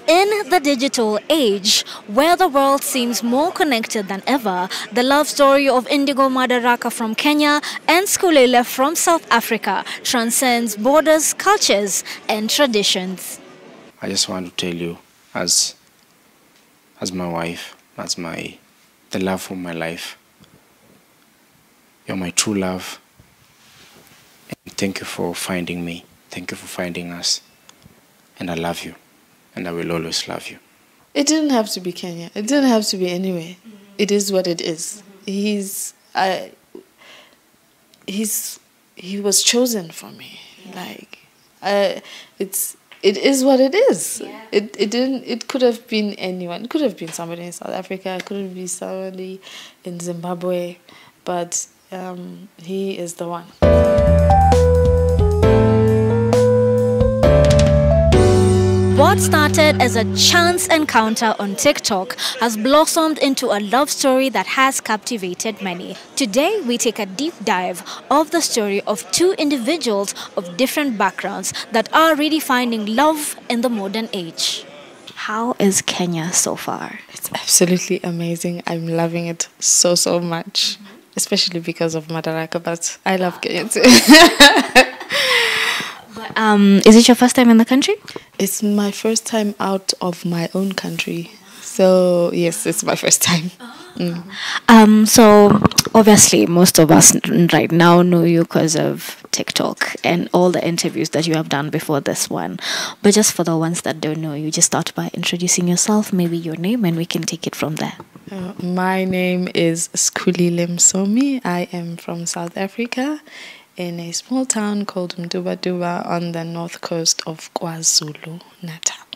In the digital age, where the world seems more connected than ever, the love story of Indigo Madaraka from Kenya and SKHULILE from South Africa transcends borders, cultures, and traditions. I just want to tell you, as my wife, the love of my life, you're my true love. And thank you for finding me. Thank you for finding us. And I love you. And I will always love you. It didn't have to be Kenya. It didn't have to be anywhere. It is what it is. He was chosen for me. It is what it is. Yeah. It could have been anyone. It could have been somebody in South Africa. It could have been somebody in Zimbabwe. But he is the one. What started as a chance encounter on TikTok has blossomed into a love story that has captivated many. Today, we take a deep dive of the story of two individuals of different backgrounds that are redefining love in the modern age. How is Kenya so far? It's absolutely amazing. I'm loving it so much, especially because of Madaraka, but I love Kenya too. Is it your first time in the country? It's my first time out of my own country. So, yes, it's my first time. So, obviously, most of us right now know you because of TikTok and all the interviews that you have done before this one. But just for the ones that don't know you, just start by introducing yourself, maybe your name, and we can take it from there. My name is SKHULILE. I am from South Africa, in a small town called Mduba on the north coast of KwaZulu-Natal.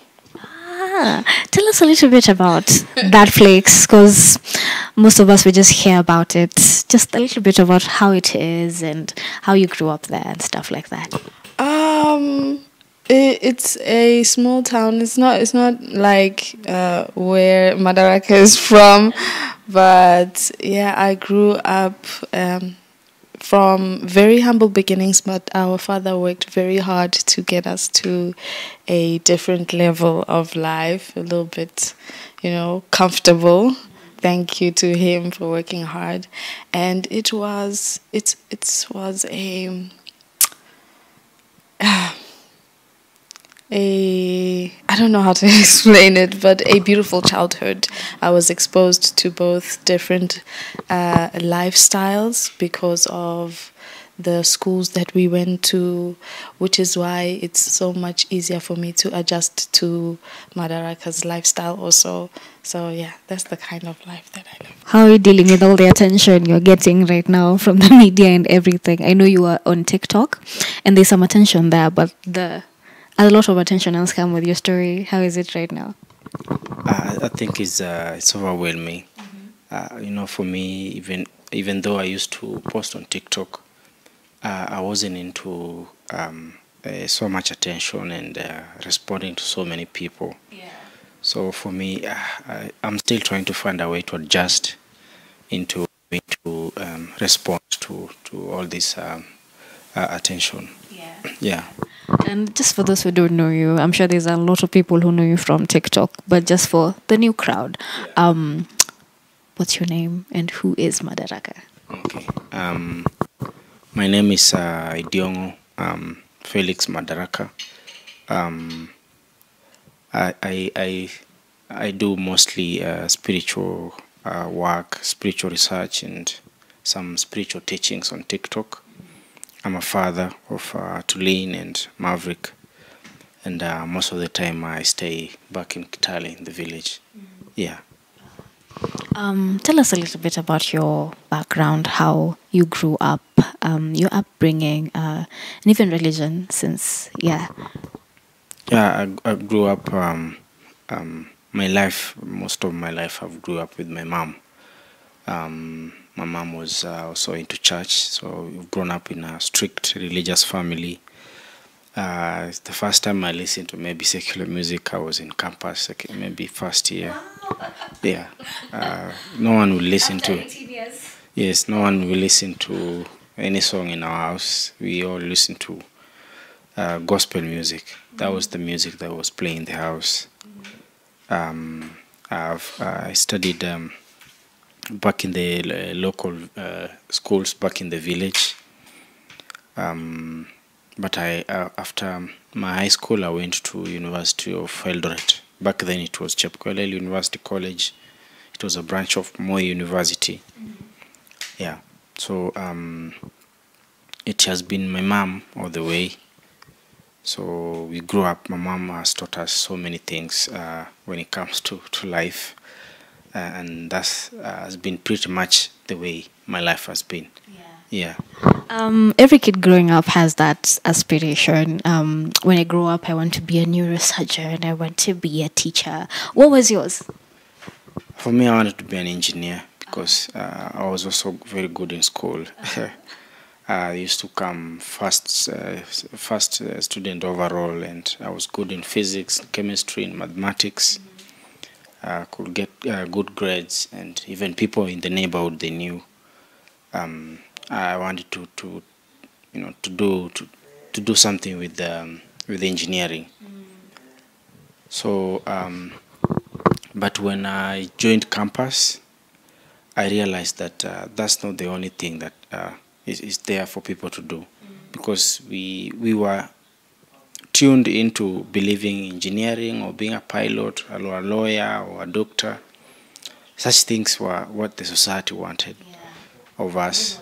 Tell us a little bit about that place, because most of us, we just hear about it. Just a little bit about how it is and how you grew up there and stuff like that. It's a small town. It's not like where Madaraka is from, but yeah, I grew up from very humble beginnings, but our father worked very hard to get us to a different level of life, a little bit, comfortable. Thank you to him for working hard. And it was I don't know how to explain it, but a beautiful childhood. I was exposed to both different lifestyles because of the schools that we went to, which is why it's so much easier for me to adjust to Madaraka's lifestyle also. So yeah, that's the kind of life that I live. How are you dealing with all the attention you're getting right now from the media and everything? I know you are on TikTok and there's some attention there, but a lot of attention has come with your story. How is it right now? I think it's overwhelming. For me, even though I used to post on TikTok, I wasn't into so much attention and responding to so many people. Yeah. So for me, I'm still trying to find a way to adjust into respond to all this attention. Yeah. Yeah. And just for those who don't know you, I'm sure there's a lot of people who know you from TikTok, but just for the new crowd, what's your name and who is Madaraka? Okay. My name is Idiongo Felix Madaraka. I do mostly spiritual work, spiritual research, and some spiritual teachings on TikTok. I'm a father of Tulane and Maverick, and most of the time I stay back in Kitale in the village. Yeah. Tell us a little bit about your background, how you grew up, your upbringing, and even religion. Yeah, I grew up. Most of my life, I've grew up with my mom. My mom was also into church, so we've grown up in a strict religious family. The first time I listened to maybe secular music, I was in campus, maybe first year. Yeah, no one will listen to. 18 years. Yes, no one will listen to any song in our house. We all listen to gospel music. That was the music that was playing in the house. I studied back in the local schools back in the village. But after my high school, I went to University of Eldoret. Back then, it was SKHULILE University College. It was a branch of Moi University. Yeah. So it has been my mom all the way. So we grew up. My mom has taught us so many things when it comes to life, and that has been pretty much the way my life has been. Yeah. Every kid growing up has that aspiration. When I grow up, I want to be a neurosurgeon. I want to be a teacher. What was yours? For me, I wanted to be an engineer because I was also very good in school. I used to come first student overall, and I was good in physics, chemistry, and mathematics. Could get good grades, and even people in the neighborhood, they knew. I wanted to do something with engineering. So, but when I joined campus, I realized that that's not the only thing that is there for people to do, because we were tuned into believing engineering or being a pilot or a lawyer or a doctor. Such things were what the society wanted of us.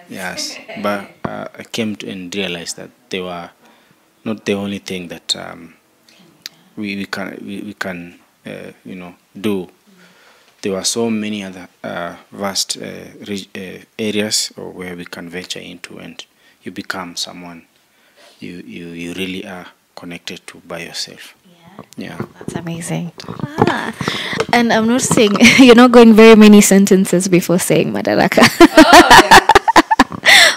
Yes, but I came to and realized that they were not the only thing that we can do. There were so many other vast areas where we can venture into, and you become someone you really are connected to by yourself. Yeah. That's amazing. And I'm not saying you're not going very many sentences before saying Madaraka.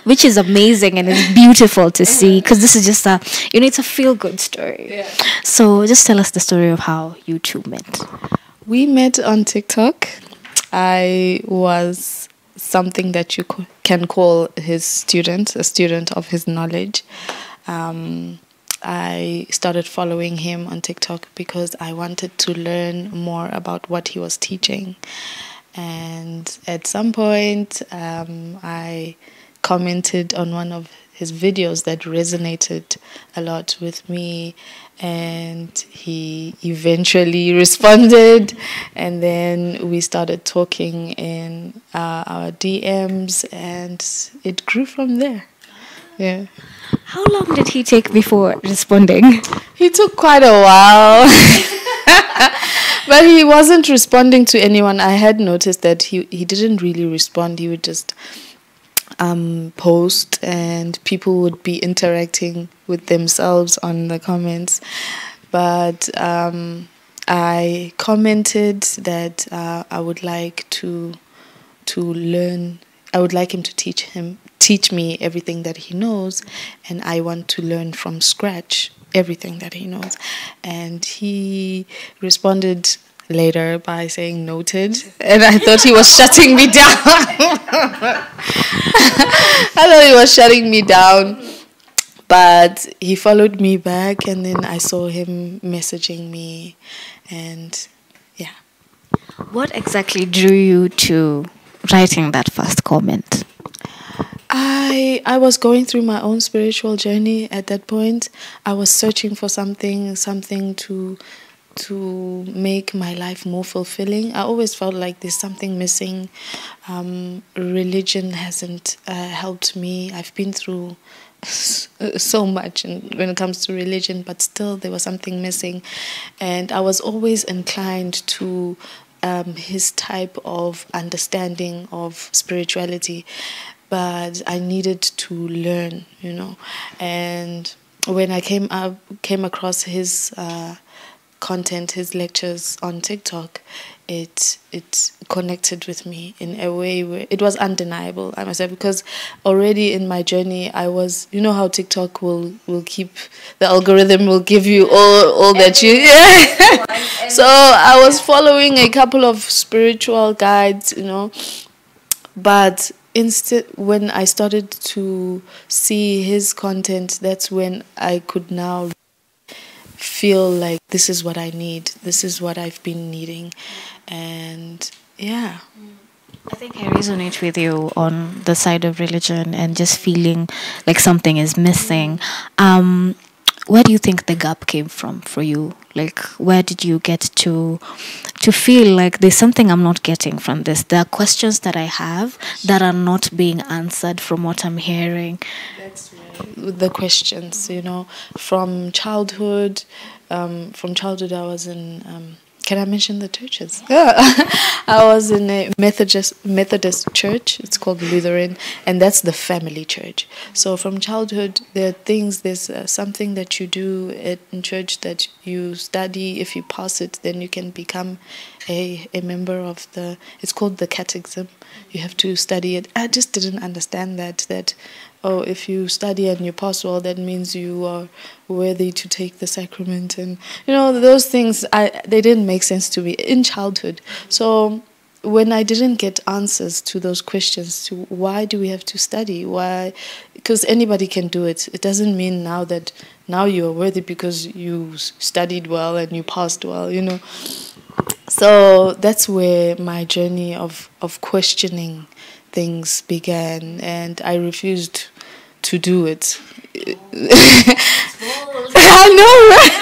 Which is amazing and it's beautiful to see, because this is just it's a feel-good story. Yeah. So just tell us the story of how you two met. We met on TikTok. I was something that you can call his student, a student of his knowledge. I started following him on TikTok because I wanted to learn more about what he was teaching. And at some point, I commented on one of his videos that resonated a lot with me, and he eventually responded, and then we started talking in our DMs, and it grew from there. Yeah. How long did he take before responding? He took quite a while. But he wasn't responding to anyone. I had noticed that he didn't really respond. He would just post, and people would be interacting with themselves on the comments. But I commented that I would like to learn. I would like him to teach me everything that he knows, and I want to learn from scratch everything that he knows. And he responded later by saying noted, and I thought he was shutting me down. I thought he was shutting me down, but he followed me back, and then I saw him messaging me, and yeah. What exactly drew you to writing that first comment? I was going through my own spiritual journey at that point. I was searching for something to make my life more fulfilling. I always felt like there's something missing. Religion hasn't helped me. I've been through so much when it comes to religion, but still there was something missing. And I was always inclined to his type of understanding of spirituality, but I needed to learn, And when I came across his content, his lectures on TikTok, it connected with me in a way where it was undeniable, I must say, because already in my journey I was, how TikTok will keep, the algorithm will give you all that you so I was following a couple of spiritual guides, but instead, when I started to see his content, that's when I could now feel like this is what I need, this is what I've been needing, and yeah. I think I resonate with you on the side of religion and just feeling like something is missing. Where do you think the gap came from for you? Like, where did you get to feel like there's something I'm not getting from this? There are questions that I have that are not being answered from what I'm hearing. That's right. The questions, you know, from childhood. From childhood, I was in. Can I mention the churches? Yeah. I was in a Methodist church. It's called Lutheran, and that's the family church. So from childhood, there are things. There's something that you do in church that you study. If you pass it, then you can become a member of the. It's called the catechism. You have to study it. I just didn't understand that. Oh, if you study and you pass well, that means you are worthy to take the sacrament, and those things. They didn't make sense to me in childhood. So when I didn't get answers to those questions, to why do we have to study? Why? Because anybody can do it. It doesn't mean that now you are worthy because you studied well and you passed well. So that's where my journey of questioning things began, and I refused to do it. I know, right?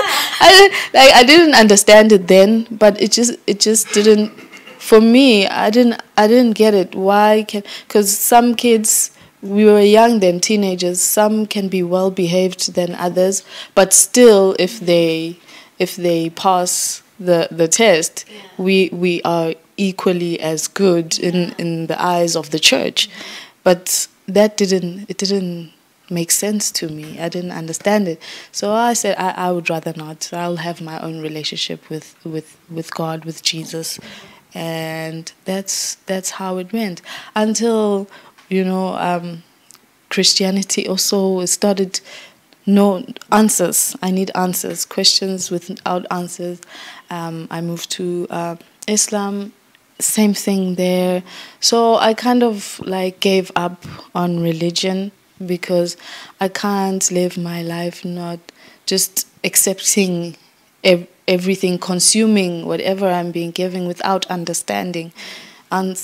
I didn't understand it then, but it just didn't. For me, I didn't get it. Why? Because some kids, we were young then, teenagers. Some can be well behaved than others, but still, if they pass the test, we are equally as good in the eyes of the church. But that didn't make sense to me. I didn't understand it. So I said I would rather not. I'll have my own relationship with God, with Jesus. And that's how it went until Christianity also started. No answers. I need answers. Questions without answers. I moved to Islam. Same thing there. So I kind of gave up on religion because I can't live my life not just accepting everything, consuming whatever I'm being given without understanding, and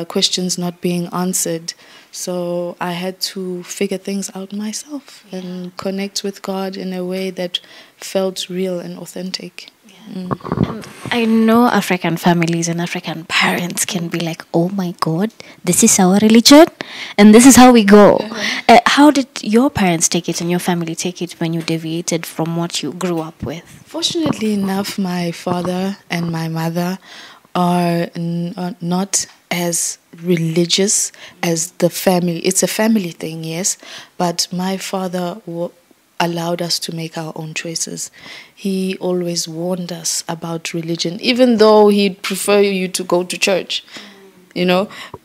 questions not being answered. So I had to figure things out myself and connect with God in a way that felt real and authentic. And I know African families and African parents can be like, oh my God, this is our religion and this is how we go. How did your parents take it and your family take it when you deviated from what you grew up with? Fortunately enough, my father and my mother are not as religious as the family. It's a family thing, yes, but my father allowed us to make our own choices. He always warned us about religion, even though he'd prefer you to go to church,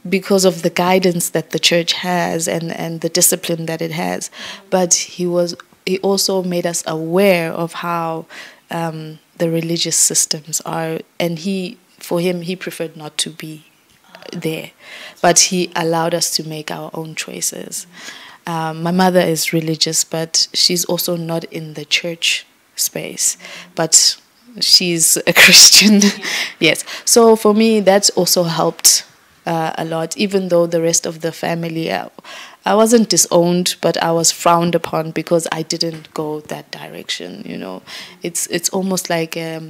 because of the guidance that the church has and the discipline that it has. But he also made us aware of how the religious systems are, and for him, he preferred not to be there, but he allowed us to make our own choices. My mother is religious, but she's also not in the church space, but she's a Christian. Yes. So for me, that's also helped a lot, even though the rest of the family, I wasn't disowned, but I was frowned upon because I didn't go that direction. It's almost like how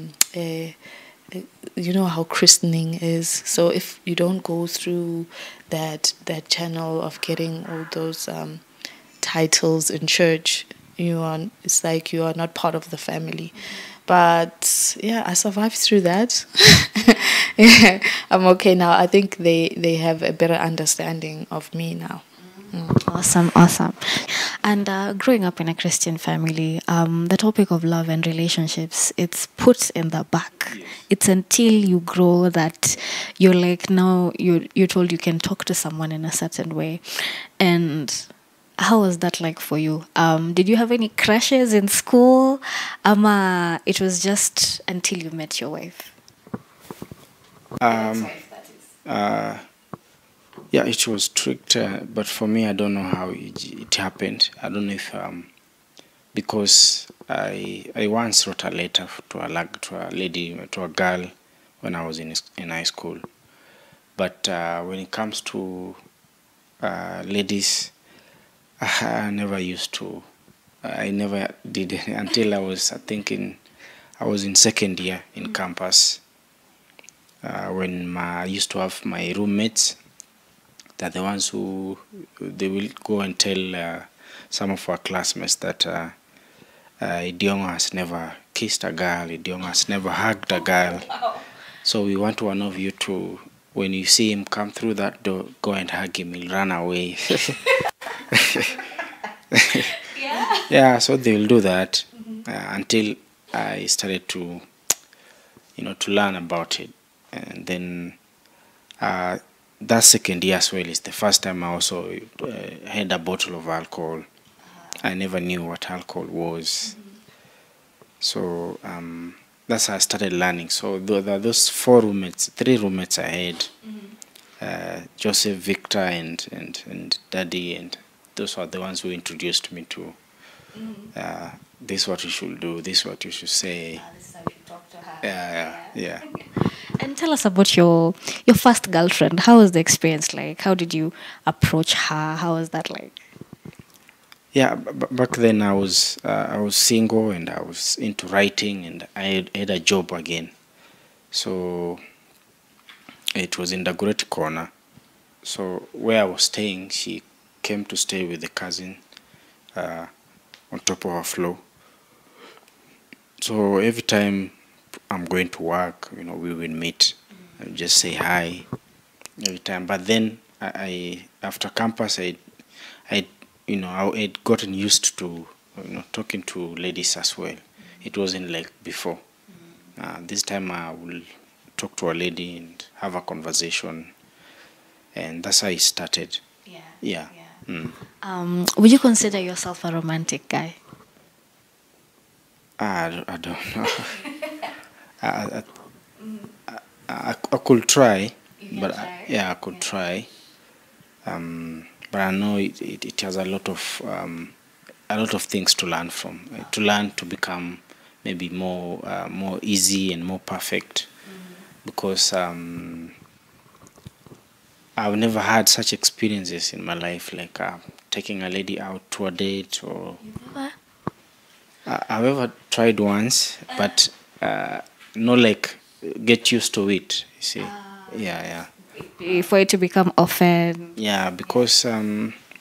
christening is. So if you don't go through that channel of getting all those titles in church, it's like you are not part of the family. But yeah, I survived through that. Yeah, I'm okay now. I think they have a better understanding of me now. Awesome. And growing up in a Christian family, the topic of love and relationships, it's put in the back. Yes. It's until you grow that you're like, now you're told you can talk to someone in a certain way. And how was that like for you? Did you have any crushes in school? It was just until you met your wife? Yeah, it was strict, but for me, I don't know how it happened. I don't know if because I once wrote a letter to a girl when I was in high school. But when it comes to ladies, I never used to. I never did it until I was, I was in second year in campus. When I used to have my roommates, they're the ones who they will go and tell some of our classmates that Idiongo has never kissed a girl, Idiongo has never hugged a girl. So we want one of you to, when you see him come through that door, go and hug him, he'll run away. Yeah, so they will do that until I started to, to learn about it. And then that second year as well is the first time I also had a bottle of alcohol. I never knew what alcohol was. So that's how I started learning. So those three roommates I had, Joseph, Victor, and Daddy, and those were the ones who introduced me to this is what you should do, this is what you should say. This is how you talk to her. Yeah. And tell us about your first girlfriend. How was the experience like? How did you approach her? How was that like? Yeah, back then I was single and I was into writing and I had a job again. So it was in the Great Corner. So where I was staying, she came to stay with the cousin on top of her floor. So every time I'm going to work, we will meet and just say hi every time. But then I after campus, I had gotten used to talking to ladies as well. It wasn't like before. This time I will talk to a lady and have a conversation, and that's how it started. Yeah. Would you consider yourself a romantic guy? I don't know. I could try, but I could try. But I know it has a lot of things to learn from. To learn to become maybe more easy and more perfect, because I've never had such experiences in my life, like taking a lady out to a date, or I've ever tried once, but not like get used to it. You see, yeah. For it to become often. Yeah, because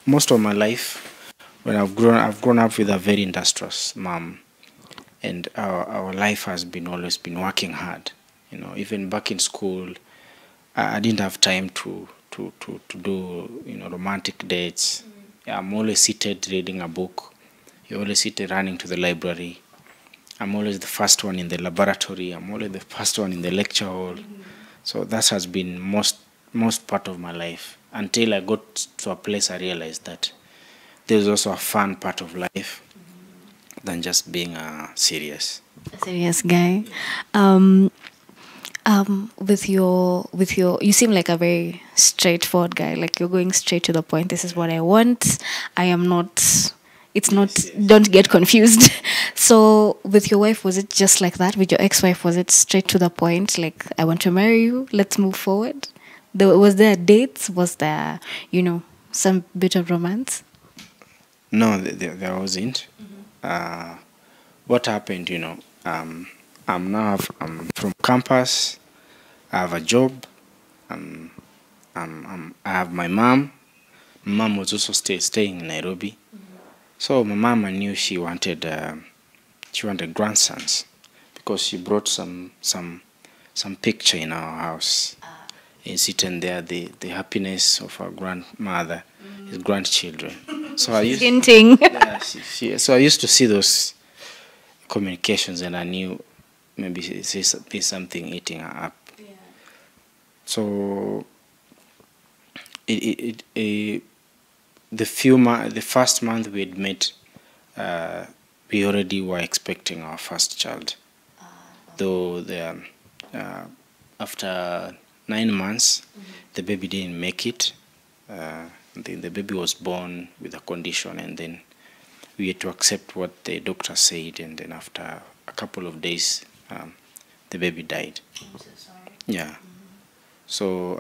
most of my life, when I've grown up with a very industrious mom, and our life has always been working hard. Even back in school, I didn't have time to do romantic dates. I'm always seated reading a book. You're always seated running to the library. I'm always the first one in the laboratory. I'm always the first one in the lecture hall. So that has been most part of my life, until I got to a place I realized that there's also a fun part of life than just being a serious guy. With your, you seem like a very straightforward guy. Like, you're going straight to the point. This is what I want. I am not. It's not. Don't get confused. So, with your wife, was it just like that? With your ex-wife, was it straight to the point? Like, I want to marry you. Let's move forward. Was there dates? Was there, some bit of romance? No, there wasn't. What happened, I'm from campus. I have a job. I have my mom. My mom was also staying in Nairobi. So my mama knew she wanted grandsons, because she brought some picture in our house. And sitting there, the happiness of our grandmother, his grandchildren. So I used hinting. So I used to see those communications, and I knew maybe there's something eating her up. So the first month we had met, we already were expecting our first child. Though after 9 months, the baby didn't make it. The baby was born with a condition, and then we had to accept what the doctor said, and then after a couple of days, the baby died. I'm so sorry. Yeah. So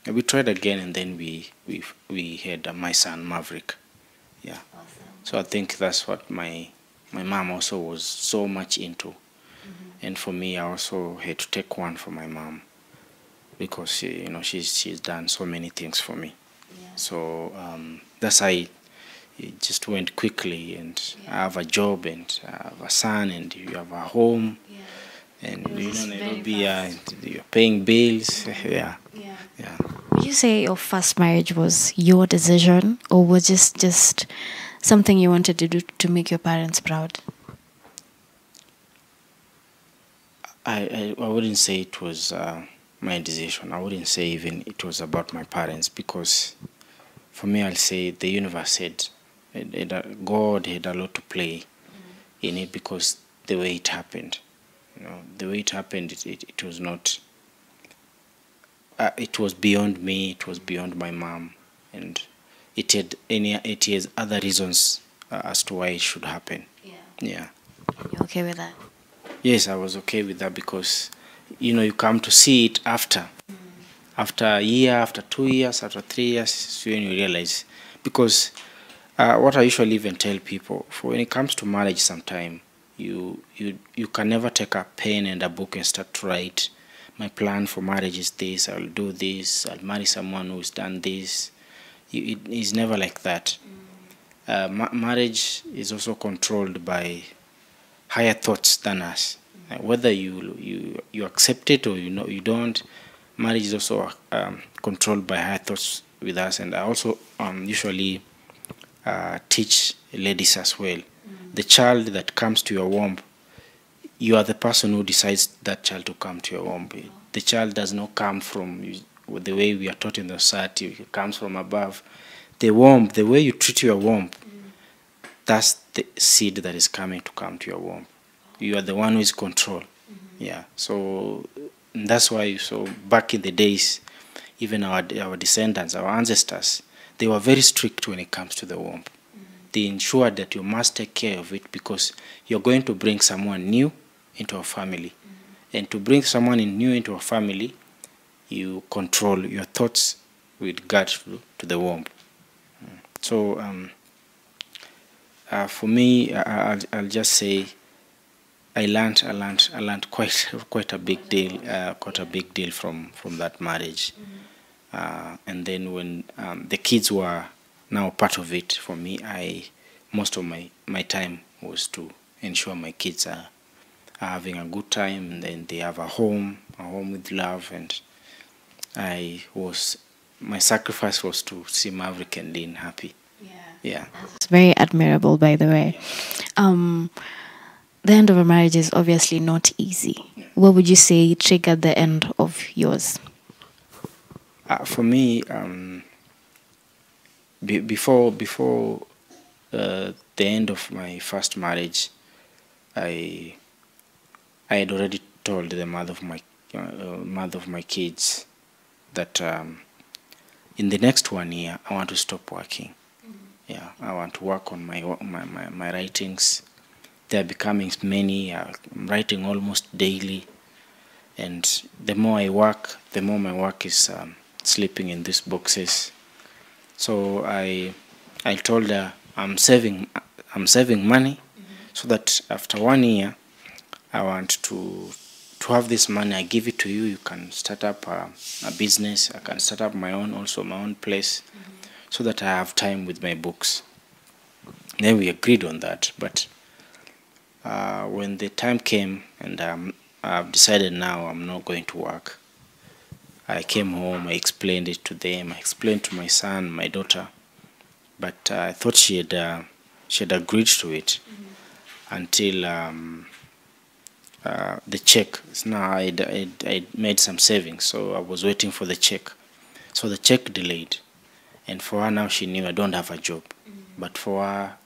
we tried again, and then we had my son Maverick. Yeah. Awesome. So I think that's what my mom also was so much into, and for me, I also had to take one for my mom, because she's done so many things for me. Yeah. So that's how it just went quickly, and I have a job, and I have a son, and you have a home, and Nairobi, you're paying bills. Yeah. Yeah. Would you say your first marriage was your decision, or was just something you wanted to do to make your parents proud? I wouldn't say it was my decision. I wouldn't say even it was about my parents, because for me, I'll say the universe had God had a lot to play in it, because the way it happened, the way it happened, it was not. It was beyond me. It was beyond my mom, and it has other reasons as to why it should happen. Yeah. You okay with that? Yes, I was okay with that, because you come to see it after a year, after 2 years, after 3 years, so when you realize. Because what I usually even tell people, for when it comes to marriage, sometime you can never take a pen and a book and start to write, my plan for marriage is this, I'll do this, I'll marry someone who's done this. It is never like that. Marriage is also controlled by higher thoughts than us. Whether you accept it or you don't, marriage is also controlled by higher thoughts with us. And I also usually teach ladies as well. The child that comes to your womb, you are the person who decides that child to come to your womb. The child does not come from the way we are taught in the society. It comes from above. The womb, the way you treat your womb, that's the seed that is coming to come to your womb. You are the one who is control. Yeah. So that's why. So back in the days, even our descendants, our ancestors, they were very strict when it comes to the womb. They ensured that you must take care of it, because you're going to bring someone new into a family. And to bring someone new into a family, you control your thoughts with regard to the womb. So for me, I'll just say I learned quite a big deal from that marriage. And then when the kids were now part of it, for me, most of my time was to ensure my kids are having a good time, and then they have a home with love. And my sacrifice was to see Maverick and Lynn happy. Yeah. It's very admirable, by the way. The end of a marriage is obviously not easy. What would you say triggered the end of yours? For me, before the end of my first marriage, I had already told the mother of my kids that in the next 1 year I want to stop working. Yeah, I want to work on my writings. They are becoming many. I'm writing almost daily, and the more I work, the more my work is sleeping in these boxes. So I told her I'm saving money, so that after 1 year I want to have this money. I give it to you. You can start up a business. I can start up my own place, so that I have time with my books. Then we agreed on that. But when the time came, and I've decided now I'm not going to work, I came home, I explained it to them, I explained to my son, my daughter, but I thought she had agreed to it until the check. Now I made some savings, so I was waiting for the check. So the check delayed, and for her now, she knew I don't have a job. But for her,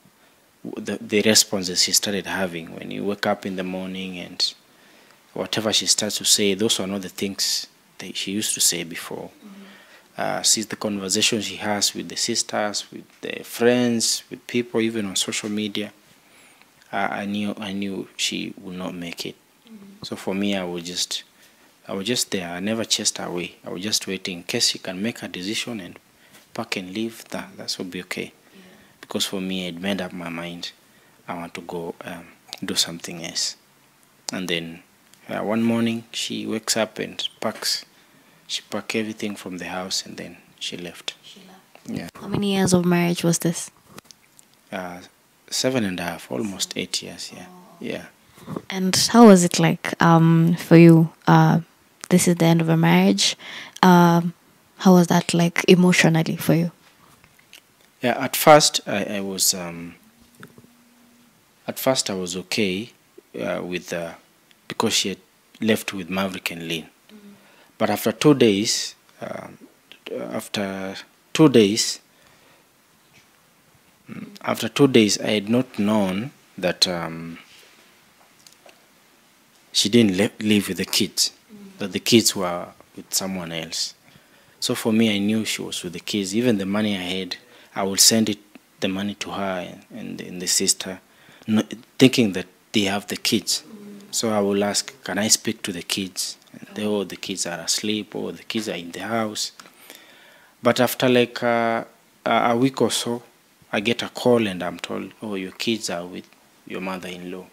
the responses she started having when you wake up in the morning and whatever she starts to say, those are not the things that she used to say before. sees the conversation she has with the sisters, with the friends, with people, even on social media, I knew she would not make it. So for me, I was just there. I never chased her away. I was just waiting in case she can make a decision and pack and leave. That will be okay. Yeah. Because for me, I'd made up my mind. I want to go do something else. And then one morning, she wakes up and she packed everything from the house, and then she left. Yeah. How many years of marriage was this? 7.5, almost 8 years. Yeah. Yeah. And how was it like for you? This is the end of a marriage. How was that like emotionally for you? Yeah, at first I was okay with because she had left with Maverick and Lynn. But after 2 days, after 2 days, I had not known that she didn't live with the kids, that the kids were with someone else. So for me, I knew she was with the kids. Even the money I had, I would send the money to her and the sister, thinking that they have the kids. So I will ask, can I speak to the kids? And the kids are asleep, or the kids are in the house. But after like a week or so, I get a call and I'm told, oh, your kids are with your mother-in-law.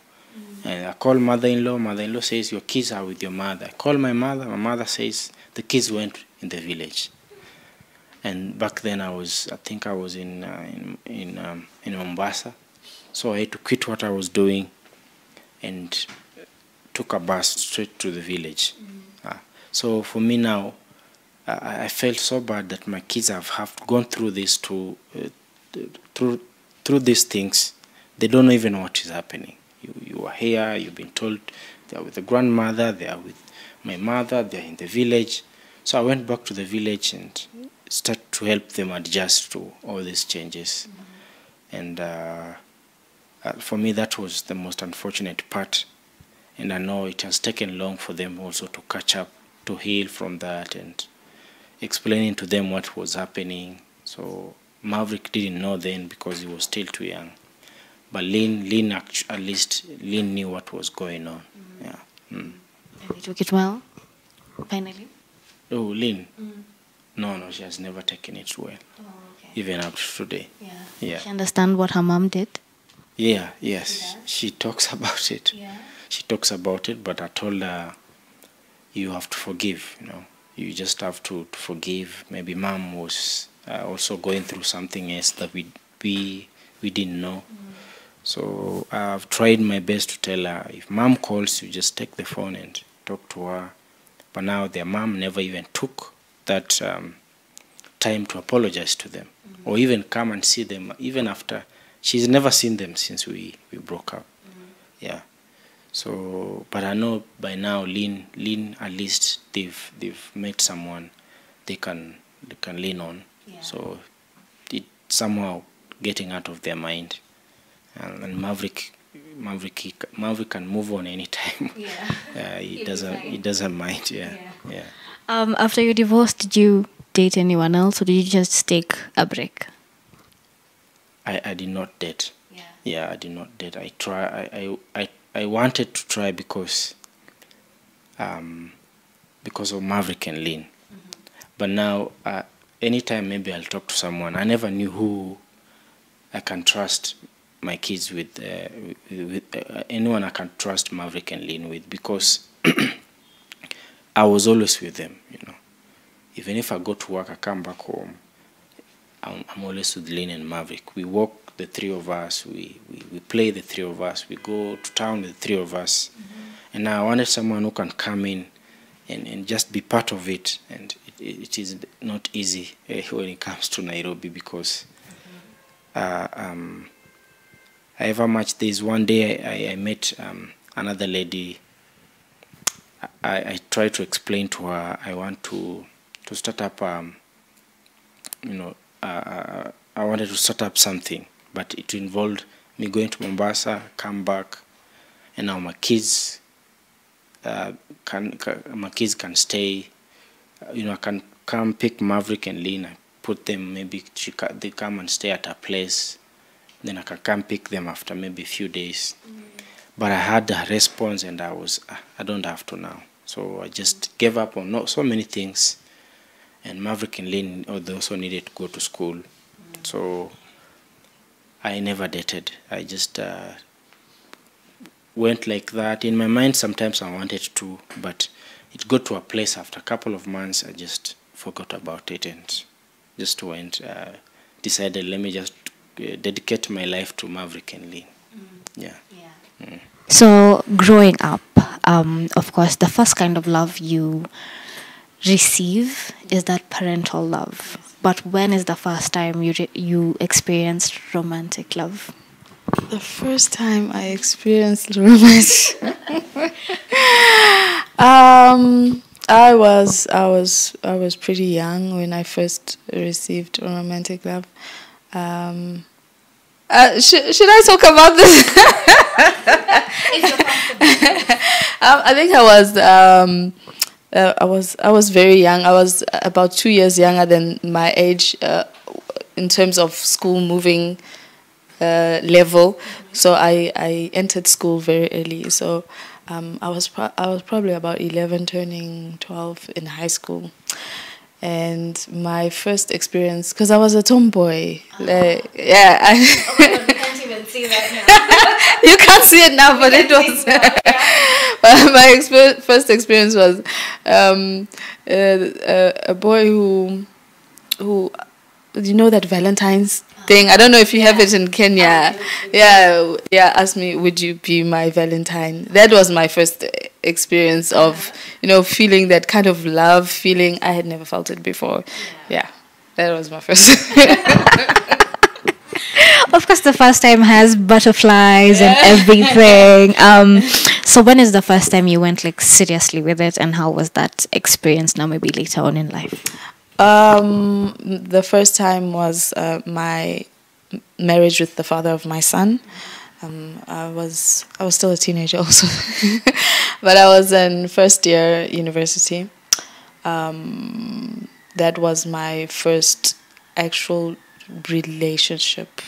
And I call mother-in-law. Mother-in-law says, your kids are with your mother. I call my mother. My mother says, the kids went in the village. And back then I think I was in Mombasa. So I had to quit what I was doing and took a bus straight to the village. So for me now, I felt so bad that my kids have gone through this through these things. They don't even know what is happening. You are here, you've been told they are with the grandmother, they are with my mother, they are in the village. So I went back to the village and started to help them adjust to all these changes. And for me, that was the most unfortunate part. And I know it has taken long for them also to catch up, to heal from that, and explaining to them what was happening. So Maverick didn't know then because he was still too young. But Lynn at least Lynn knew what was going on. Yeah. And he took it well, finally? Oh, Lynn? No, she has never taken it well. Oh, okay. Even up to today. Yeah. She understand what her mom did? Yeah, yes. She talks about it. Yeah. She talks about it, but I told her, you have to forgive, You just have to forgive. Maybe mom was also going through something else that we didn't know. So I've tried my best to tell her, if mom calls, you just take the phone and talk to her. But now their mom never even took that time to apologize to them, or even come and see them, even after. She's never seen them since we broke up. Yeah. So, but I know by now, Lynn at least they've met someone they can lean on. Yeah. So it somehow getting out of their mind. And Maverick can move on anytime. Yeah. He doesn't mind. Yeah. After your divorce, did you date anyone else, or did you just take a break? I did not date. Yeah, I did not date. I wanted to try because of Maverick and Lynn. But now, anytime maybe I'll talk to someone, I never knew who I can trust my kids with anyone I can trust Maverick and Lynn with, because I was always with them, Even if I go to work, I come back home, I'm always with Lynn and Maverick. We walk, the three of us, we play, the three of us, we go to town, the three of us. And I wanted someone who can come in and just be part of it. And it is not easy when it comes to Nairobi, because however much there's one day I met another lady. I tried to explain to her I want to start up I wanted to start up something, but it involved me going to Mombasa, come back, and now my kids can stay. I can come pick Maverick and Lynn. I put them, maybe they come and stay at a place. Then I can come pick them after maybe a few days. But I had a response and I don't have to now. So I just gave up on so many things. And Maverick and Lynn, they also needed to go to school. So I never dated. I just went like that. In my mind, sometimes I wanted to, but it got to a place after a couple of months, I just forgot about it and just went, decided, let me just dedicate my life to Maverick and Lynn. Yeah. So growing up, of course, the first kind of love you receive is that parental love. But when is the first time you experienced romantic love? The first time I experienced romance, I was pretty young when I first received romantic love. Should I talk about this? If you're comfortable. I think I was very young. I was about 2 years younger than my age in terms of school moving level. So I entered school very early. So I was probably about 11, turning 12 in high school. And my first experience, because I was a tomboy, yeah. Oh my God, we can't even see that now. You can't see it now, but it was. But my first experience was a boy who you know that Valentine's thing. I don't know if you have it in Kenya. Yeah, asked me, would you be my Valentine? That was my first experience of, feeling that kind of love feeling. I had never felt it before. Yeah, that was my first. Of course, the first time has butterflies and everything. So when is the first time you went seriously with it, and how was that experience now, maybe later on in life? The first time was my marriage with the father of my son. I was still a teenager also, but I was in first year university. That was my first actual relationship.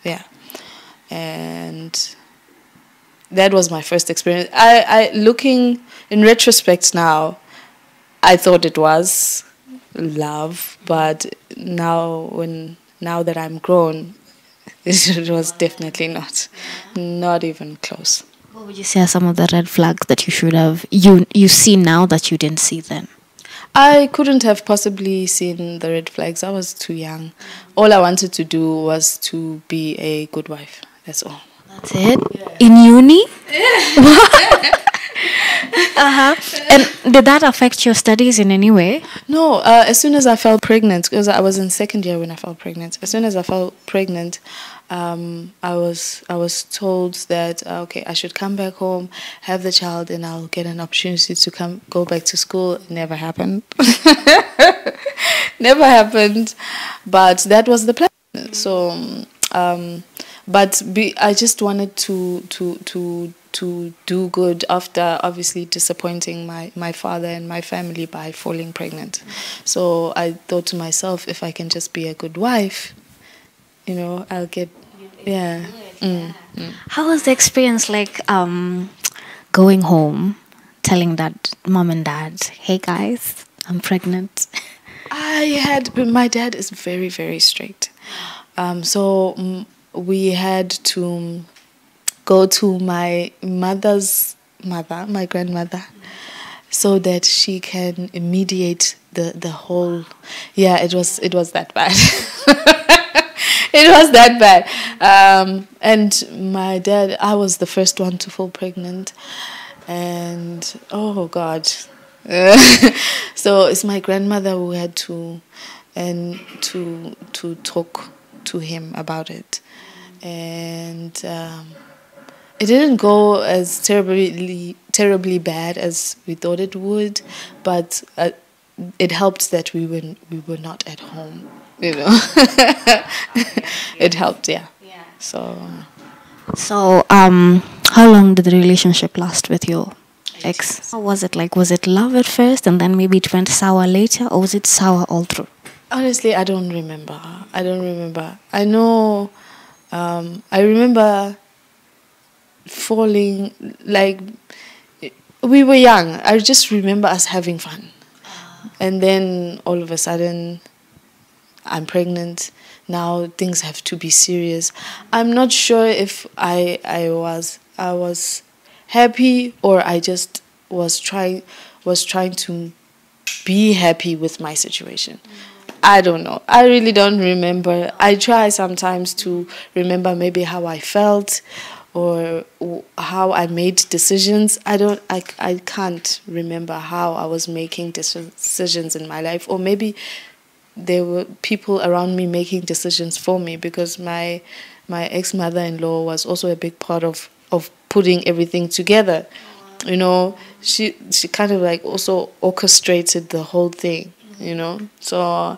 Yeah, and that was my first experience. I looking in retrospect now, I thought it was love, but now that I'm grown, it was definitely not even close. What would you say are some of the red flags that you should have you see now that you didn't see then? I couldn't have possibly seen the red flags. I was too young. All I wanted to do was to be a good wife. That's all. That's it? In uni? And did that affect your studies in any way? No, as soon as I fell pregnant, because I was in second year when I fell pregnant. As soon as I fell pregnant, I was told that okay, I should come back home, have the child, and I'll get an opportunity to go back to school. It never happened. Never happened, but that was the plan. So, I just wanted to do good after obviously disappointing my father and my family by falling pregnant. So I thought to myself, if I can just be a good wife, I'll get, yeah. How was the experience going home, telling mom and dad, hey guys, I'm pregnant? My dad is very, very strict. So we had to go to my mother's mother, my grandmother, so that she can mediate the whole. Yeah, it was that bad. It was that bad. And my dad, I was the first one to fall pregnant, and oh God. So it's my grandmother who had to talk to him about it, and it didn't go as terribly bad as we thought it would, but it helped that we were not at home, It helped, yeah. So how long did the relationship last with your ex. How was it like? Was it love at first and then maybe it went sour later, or was it sour all through? Honestly, I don't remember. I don't remember. I know, I remember falling, like, we were young. I just remember us having fun. And then all of a sudden, I'm pregnant. Now things have to be serious. I'm not sure if I was happy, or I just was trying to be happy with my situation. I don't know. I really don't remember. I try sometimes to remember maybe how I felt or how I made decisions. I can't remember how I was making decisions in my life, or maybe there were people around me making decisions for me, because my ex-mother-in-law was also a big part of putting everything together. You know, she kind of like also orchestrated the whole thing, you know. So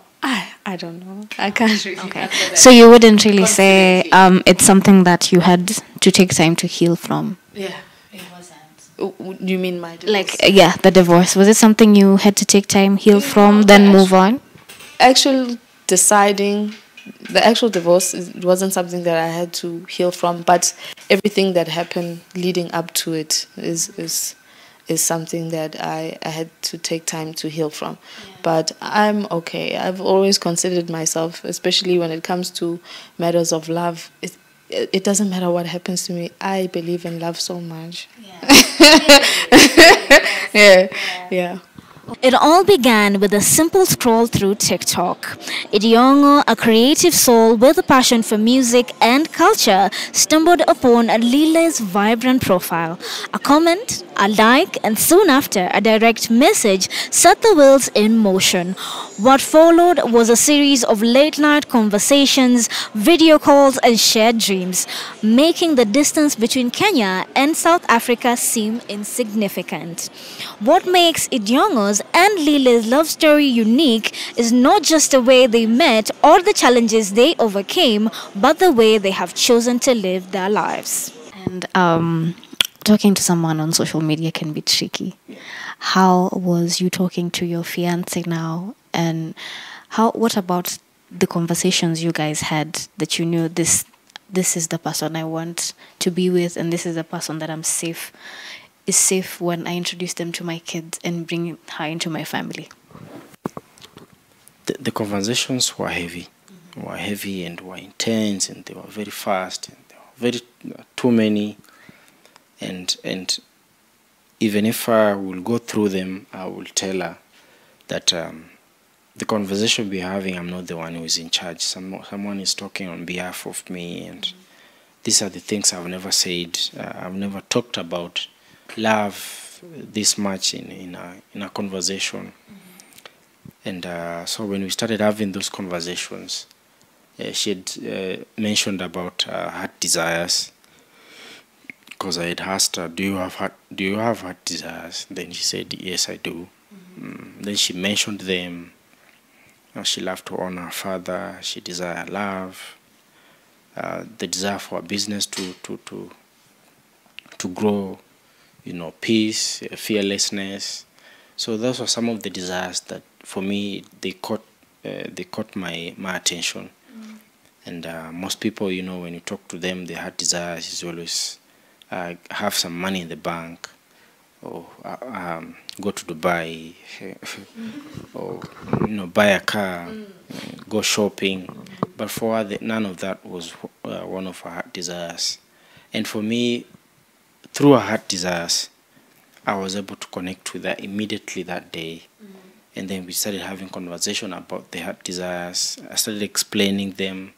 I don't know. I can't really. Okay. So you wouldn't really say it's something that you had to take time to heal from? Yeah. It wasn't. You mean my divorce? Like, yeah, the divorce. Was it something you had to take time, heal from, then move on? The actual divorce, it wasn't something that I had to heal from, but everything that happened leading up to it is something that I had to take time to heal from. Yeah. But I'm okay. I've always considered myself, especially when it comes to matters of love, it doesn't matter what happens to me. I believe in love so much. Yeah. Yeah. It all began with a simple scroll through TikTok. Idiongo, a creative soul with a passion for music and culture, stumbled upon Lile's vibrant profile. A comment, a like, and soon after, a direct message set the wheels in motion. What followed was a series of late-night conversations, video calls, and shared dreams, making the distance between Kenya and South Africa seem insignificant. What makes Idiongo's and Lile's love story unique is not just the way they met or the challenges they overcame, but the way they have chosen to live their lives. And talking to someone on social media can be tricky. How was you talking to your fiancé now? And what about the conversations you guys had that you knew this is the person I want to be with, and this is the person that is safe when I introduce them to my kids and bring her into my family? The conversations were heavy, and were intense, and they were very fast, and they were very too many. And even if I will go through them, I will tell her that the conversation we're having, I'm not the one who is in charge. Someone is talking on behalf of me, and these are the things I've never said. I've never talked about love this much in a conversation. And so when we started having those conversations, she had mentioned her heart desires, because I had asked her, do you have heart desires? Then she said, yes, I do. Then she mentioned them. She loved to honor her father. She desired love, the desire for a business to grow, peace, fearlessness. So those were some of the desires that, for me, they caught my attention. And most people, when you talk to them, their heart desires is always have some money in the bank, or go to Dubai, or buy a car, go shopping. But for her, none of that was one of her heart desires. And for me, through her heart desires, I was able to connect with her immediately that day. And then we started having conversation about the heart desires. I started explaining them,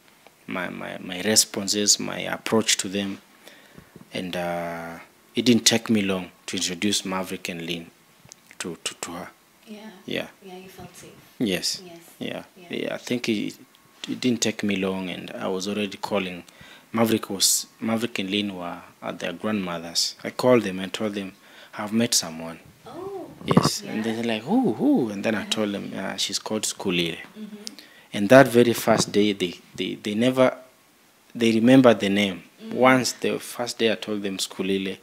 my responses, my approach to them. And it didn't take me long to introduce Maverick and Lynn to her. Yeah, you felt safe. Yes. Yeah. I think it didn't take me long, and I was already calling. Maverick and Lynn were at their grandmother's. I called them and told them, I've met someone. Oh. Yes. Yeah. And they're like, who? And then I told them, she's called SKHULILE. And that very first day, they remembered the name. Once the first day I told them SKHULILE,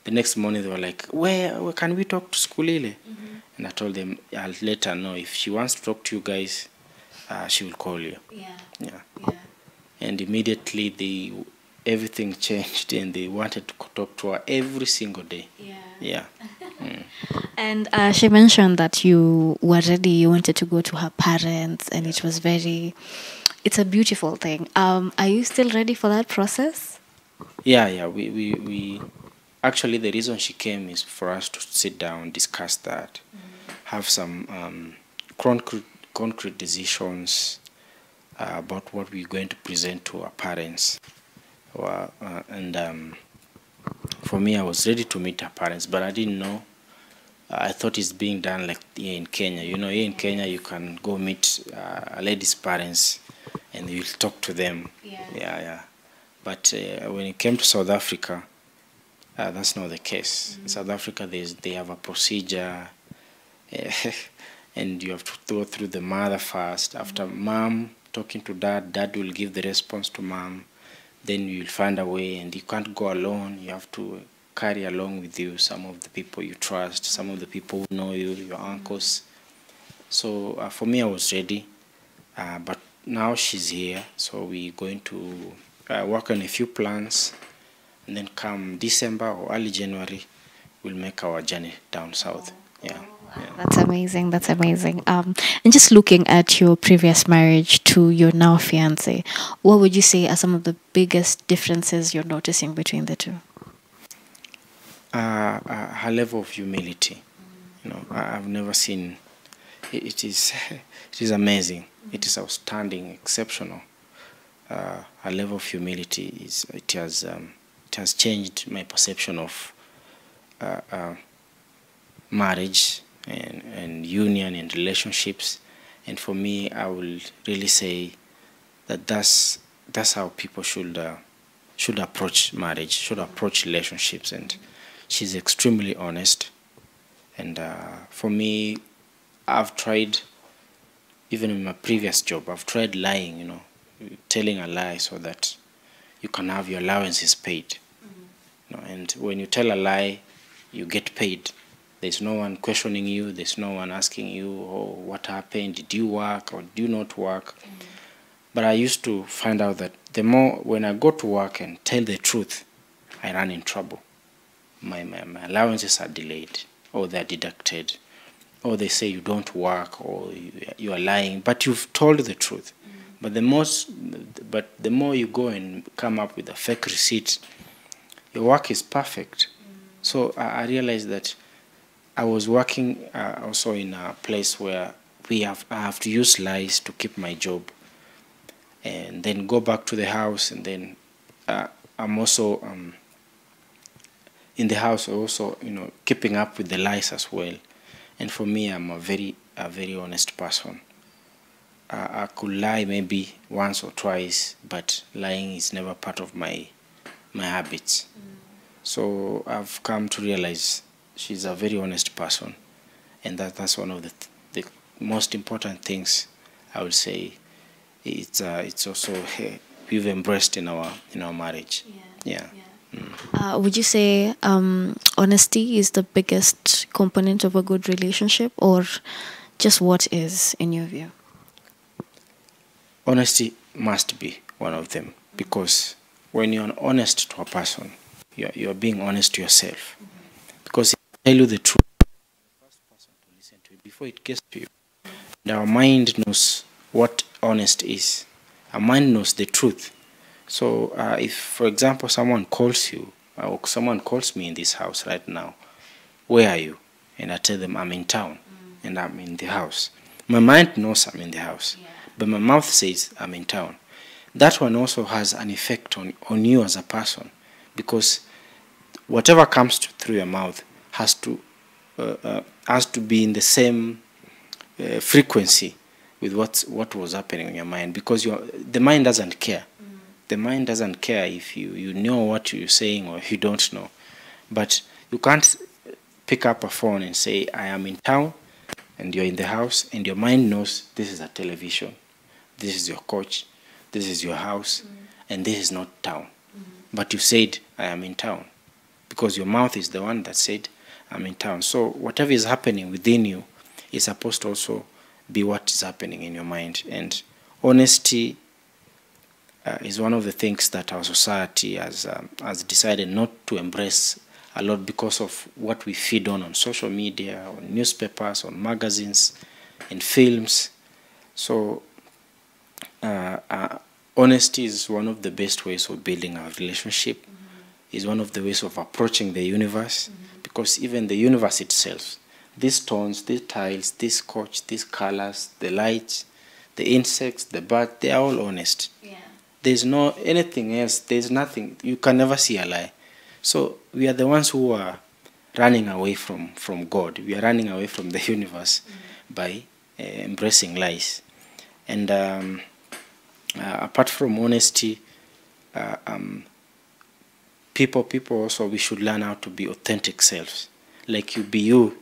The next morning they were like, where can we talk to SKHULILE? And I told them, I'll let her know. If she wants to talk to you guys, she will call you. Yeah. And immediately everything changed, and they wanted to talk to her every single day. Yeah. And she mentioned that you were ready, you wanted to go to her parents, and it was it's a beautiful thing. Are you still ready for that process? Yeah. We actually, the reason she came is for us to sit down, discuss that, have some concrete decisions about what we're going to present to our parents. And for me, I was ready to meet her parents, but I didn't know. I thought it's being done like here in Kenya. You know, here in Kenya, you can go meet a lady's parents and you'll talk to them. Yeah. But when it came to South Africa, that's not the case. In South Africa, they have a procedure, and you have to go through the mother first. After mom talking to dad will give the response to mom. Then you'll find a way, and you can't go alone. You have to carry along with you some of the people you trust, some of the people who know you, your uncles. So for me, I was ready, but now she's here, so we're going to work on a few plans, and then come December or early January, we'll make our journey down south. Yeah. That's amazing. That's amazing. And just looking at your previous marriage to your now fiance, what would you say are some of the biggest differences you're noticing between the two? Her level of humility. You know, I've never seen. It is amazing. It is outstanding, exceptional. Her level of humility it has changed my perception of marriage and union and relationships. And for me, I will really say that that's how people should approach marriage, should approach relationships. And she's extremely honest. And for me, I've tried, even in my previous job, I've tried lying, you know, telling a lie so that you can have your allowances paid. You know, and when you tell a lie, you get paid. There's no one questioning you. There's no one asking you, oh, what happened? Did you work or do you not work? But I used to find out that the more, when I go to work and tell the truth, I run in trouble. My allowances are delayed, or they're deducted, or they say you don't work, or you are lying, but you've told the truth. But the more you go and come up with a fake receipt, your work is perfect. So I realized that I was working also in a place where I have to use lies to keep my job, and then go back to the house, and then I'm also in the house also, you know, keeping up with the lies as well. And for me, I'm a very honest person. I could lie maybe once or twice, but lying is never part of my habits. So I've come to realize she's a very honest person, and that's one of the most important things I would say. It's also we've embraced in our marriage. Yeah. Would you say honesty is the biggest component of a good relationship, or just what is, in your view? Honesty must be one of them, because when you're honest to a person, you're being honest to yourself. Because if I tell you the truth, you're the first person to listen to it before it gets to you. And our mind knows what honest is. Our mind knows the truth. So if, for example, someone calls you, or someone calls me in this house right now, where are you? And I tell them I'm in town, and I'm in the house. My mind knows I'm in the house, but my mouth says I'm in town. That one also has an effect on you as a person, because whatever comes through your mouth has to be in the same frequency with what was happening in your mind, because the mind doesn't care. The mind doesn't care if you know what you're saying or if you don't know. But you can't pick up a phone and say, I am in town, and you're in the house, and your mind knows this is a television, this is your couch, this is your house, and this is not town. But you said, I am in town. because your mouth is the one that said, I'm in town. So whatever is happening within you is supposed to also be what is happening in your mind. And honesty is one of the things that our society has decided not to embrace a lot because of what we feed on social media, on newspapers, on magazines, in films. So honesty is one of the best ways of building our relationship, is one of the ways of approaching the universe, because even the universe itself, these tones, these tiles, this scotch, these colors, the lights, the insects, the birds, they are all honest. Yeah. There's no anything else, there's nothing, you can never see a lie. So we are the ones who are running away from God. We are running away from the universe by embracing lies. And apart from honesty, people also, we should learn how to be authentic selves. Like you be you,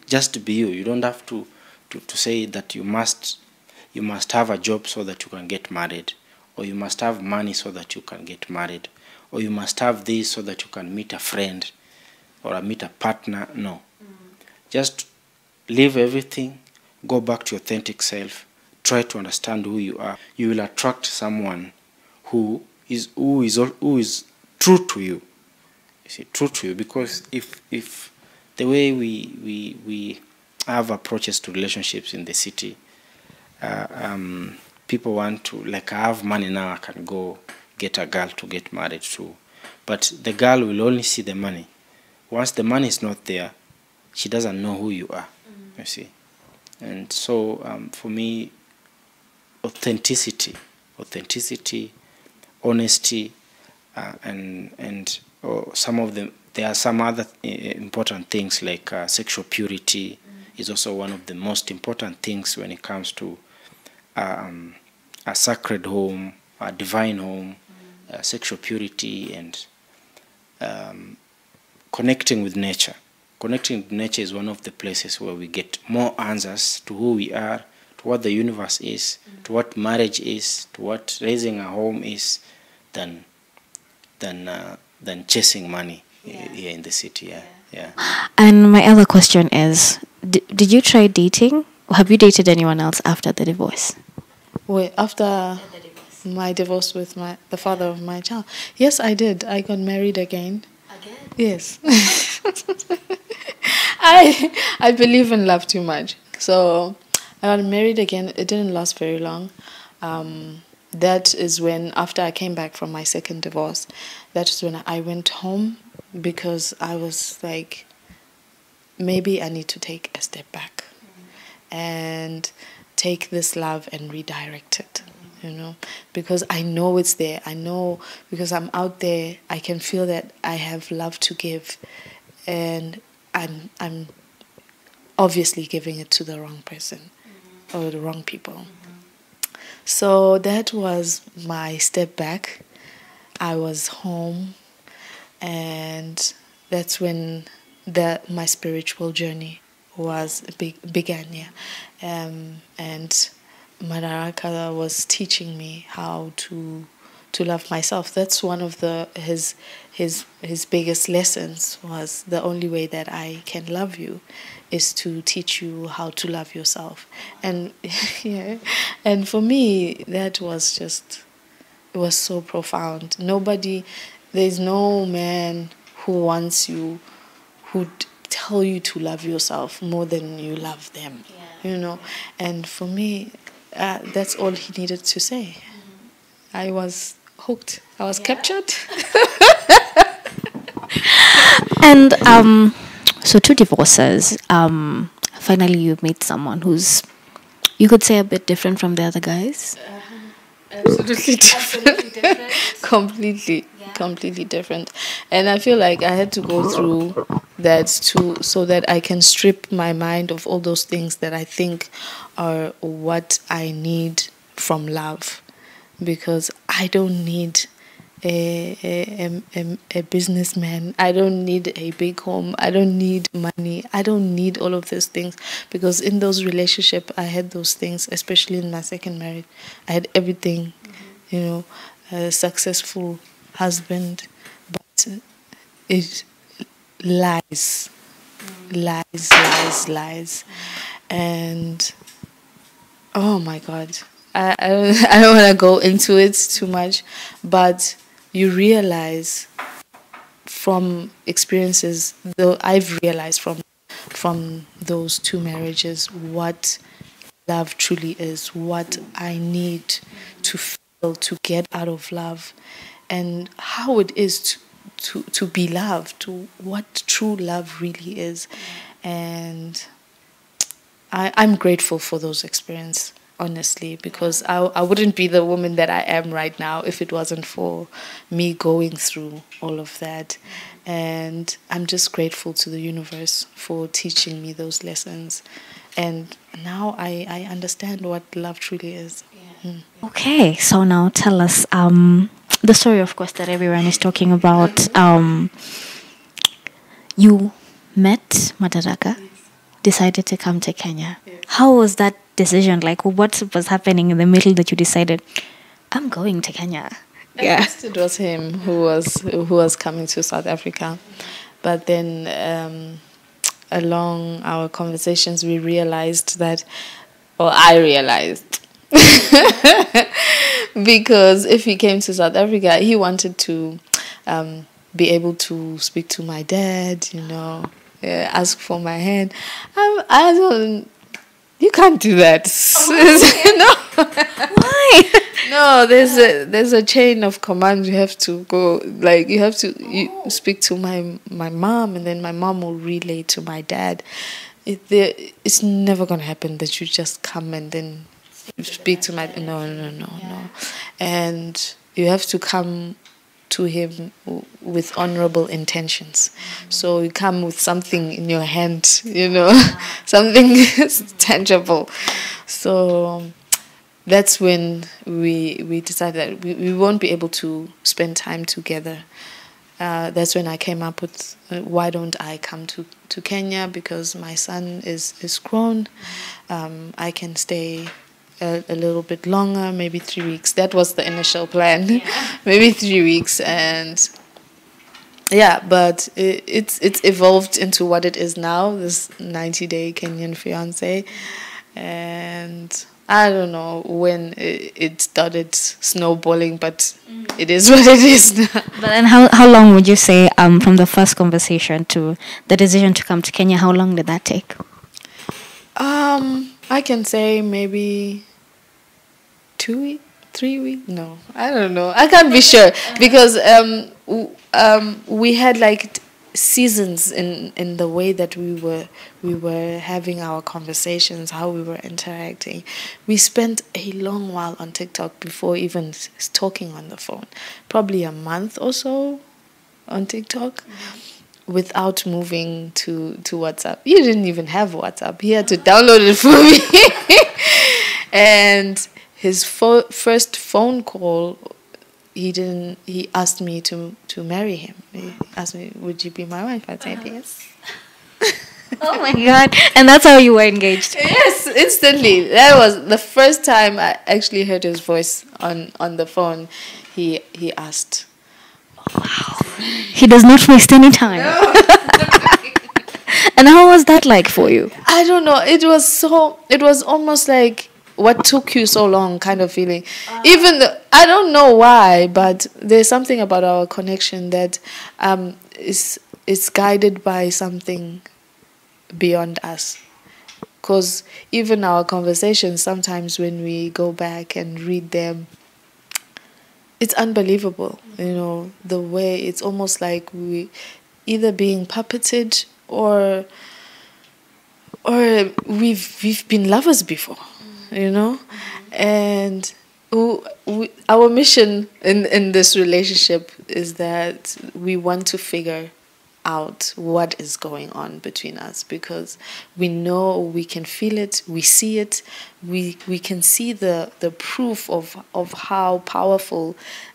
just be you. You don't have to say that you must have a job so that you can get married, or you must have money so that you can get married, or you must have this so that you can meet a friend or meet a partner. No. Just leave everything, go back to your authentic self, try to understand who you are. You will attract someone who is true to you. You see, true to you, because if the way we have approaches to relationships in the city, people want to, like, I have money now, I can go get a girl to get married to. But the girl will only see the money. Once the money is not there, she doesn't know who you are, you see. And so for me, authenticity, honesty, and some of them, there are some other important things like sexual purity is also one of the most important things when it comes to a sacred home, a divine home, sexual purity, and connecting with nature. Connecting with nature is one of the places where we get more answers to who we are, to what the universe is, to what marriage is, to what raising a home is, than chasing money here in the city. Yeah. And my other question is, did you try dating? Or have you dated anyone else after the divorce? Wait, after my divorce with the father of my child? Yes, I did. I got married again. Again? Yes. I believe in love too much. So I got married again. It didn't last very long. That is when, after I came back from my second divorce, that is when I went home, because I was like, maybe I need to take a step back and take this love and redirect it, because I know it's there. I know, because I'm out there, I can feel that I have love to give, and I'm obviously giving it to the wrong person or the wrong people. So that was my step back. I was home, and that's when my spiritual journey began. And Madaraka was teaching me how to love myself. That's one of his biggest lessons, was the only way that I can love you is to teach you how to love yourself. And and for me, that was just, it was so profound. There's no man who wants you, who tell you to love yourself more than you love them, And for me, that's all he needed to say. I was hooked. I was captured. And so 2 divorces. Finally, you meet someone who's, you could say, a bit different from the other guys. Absolutely different. Completely different. And I feel like I had to go through that so that I can strip my mind of all those things that I think are what I need from love, because I don't need a businessman. I don't need a big home. I don't need money. I don't need all of those things, because in those relationships I had those things, especially in my second marriage. I had everything, a successful husband, but lies, lies, and oh my God, I don't want to go into it too much, but you realize from experiences, though I've realized from those two marriages what love truly is, what I need to feel to get out of love, and how it is to be loved, to what true love really is. And I'm grateful for those experiences, honestly, because I wouldn't be the woman that I am right now if it wasn't for me going through all of that. And I'm just grateful to the universe for teaching me those lessons. And now I understand what love truly is. Okay, so now tell us the story, of course, that everyone is talking about. You met Madaraka, decided to come to Kenya. How was that decision? Like, what was happening in the middle that you decided, I'm going to Kenya? At first it was him who was coming to South Africa, but then along our conversations we realized that, or I realized, because if he came to South Africa, he wanted to be able to speak to my dad, ask for my hand. I don't. You can't do that. No. Why? No, there's a chain of command you have to go. Like you speak to my mom, and then my mom will relay to my dad. It's never gonna happen that you just come and then speak to my no. And you have to come to him with honorable intentions. So you come with something in your hand, something tangible. So that's when we decided that we won't be able to spend time together. That's when I came up with why don't I come to Kenya, because my son is grown. I can stay a little bit longer, maybe 3 weeks. That was the initial plan. Maybe 3 weeks. And but it's evolved into what it is now, this 90-day Kenyan fiance. And I don't know when it started snowballing, but it is what it is now. But then how long would you say from the first conversation to the decision to come to Kenya, how long did that take? I can say maybe 2 weeks, 3 weeks. No, I don't know. I can't be sure because we had like seasons in the way that we were having our conversations, how we were interacting. We spent a long while on TikTok before even talking on the phone. Probably a month or so on TikTok. Without moving to WhatsApp. He didn't even have WhatsApp. He had to download it for me. And his first phone call, he asked me to marry him. He asked me, would you be my wife? I said yes. Oh my God. And that's how you were engaged? Yes, instantly. That was the first time I actually heard his voice on the phone. He asked. Wow. He does not waste any time. No. And how was that like for you? I don't know. It was almost like what took you so long kind of feeling. I don't know why, but there's something about our connection that is guided by something beyond us. Because even our conversations, sometimes when we go back and read them, it's unbelievable, the way it's almost like we either being puppeted or we've been lovers before, and our mission in this relationship is that we want to figure out what is going on between us, because we know, we can feel it, we see it, we can see the proof of how powerful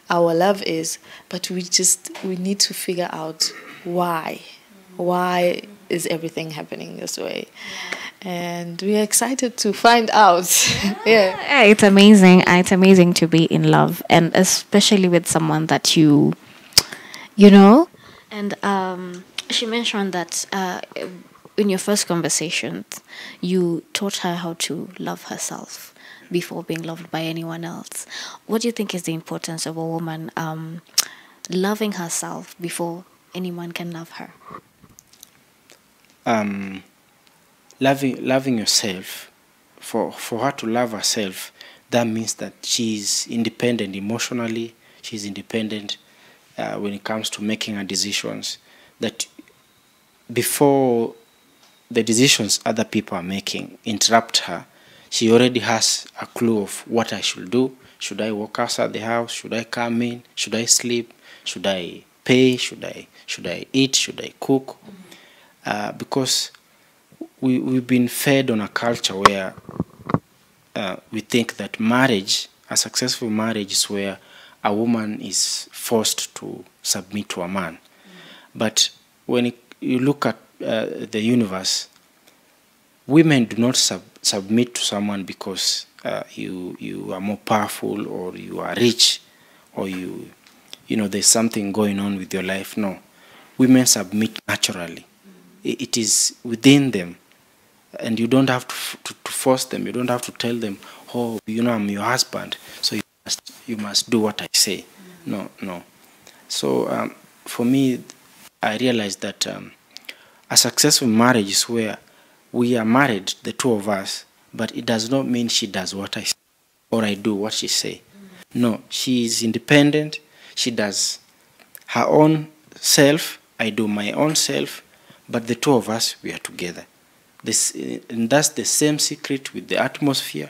our love is, but we need to figure out why is everything happening this way. And we're excited to find out. Yeah, it's amazing. It's amazing to be in love, and especially with someone that you know. And She mentioned that in your first conversations, you taught her how to love herself before being loved by anyone else. What do you think is the importance of a woman loving herself before anyone can love her? Um, loving yourself, for her to love herself, that means that she's independent emotionally, she's independent when it comes to making her decisions, that before the decisions other people are making interrupt her, she already has a clue of what I should do. Should I walk outside the house? Should I come in? Should I sleep? Should I pay? Should I eat? Should I cook? Because we've been fed on a culture where we think that marriage, a successful marriage, is where a woman is forced to submit to a man. But when you look at the universe, women do not submit to someone because you are more powerful or you are rich or you know there's something going on with your life. No, women submit naturally. It is within them, and you don't have to force them. You don't have to tell them, oh, you know, I'm your husband, so you must do what I say. No, no. So for me, I realized that a successful marriage is where we are married, the two of us, but it does not mean she does what I say or I do what she say. No, she is independent. She does her own self. I do my own self, but the two of us, we are together. And that's the same secret with the atmosphere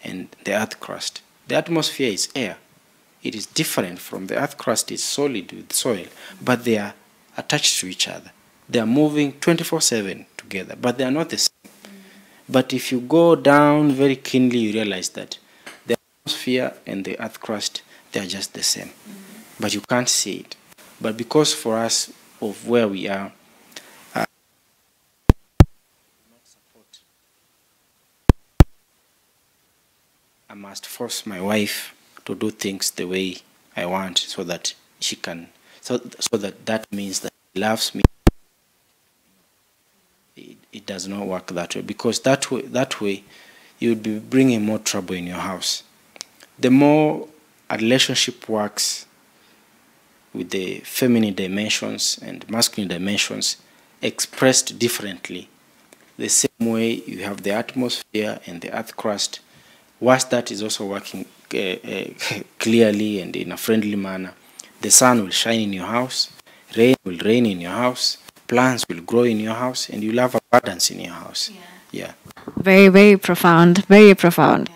and the earth crust. The atmosphere is air. It is different from the earth crust. It's solid with soil, but they are attached to each other. They are moving 24/7 together, but they are not the same. But if you go down very keenly, you realize that the atmosphere and the earth crust, they are just the same. But you can't see it. But because for us, of where we are, I must force my wife to do things the way I want so that she can, so that means that she loves me. It does not work that way, because that way you would be bringing more trouble in your house. The more a relationship works with the feminine dimensions and masculine dimensions expressed differently, the same way you have the atmosphere and the earth crust, once that is also working clearly and in a friendly manner, the sun will shine in your house, rain will rain in your house, plants will grow in your house, and you'll have abundance in your house. Yeah. Very, very profound. Very profound.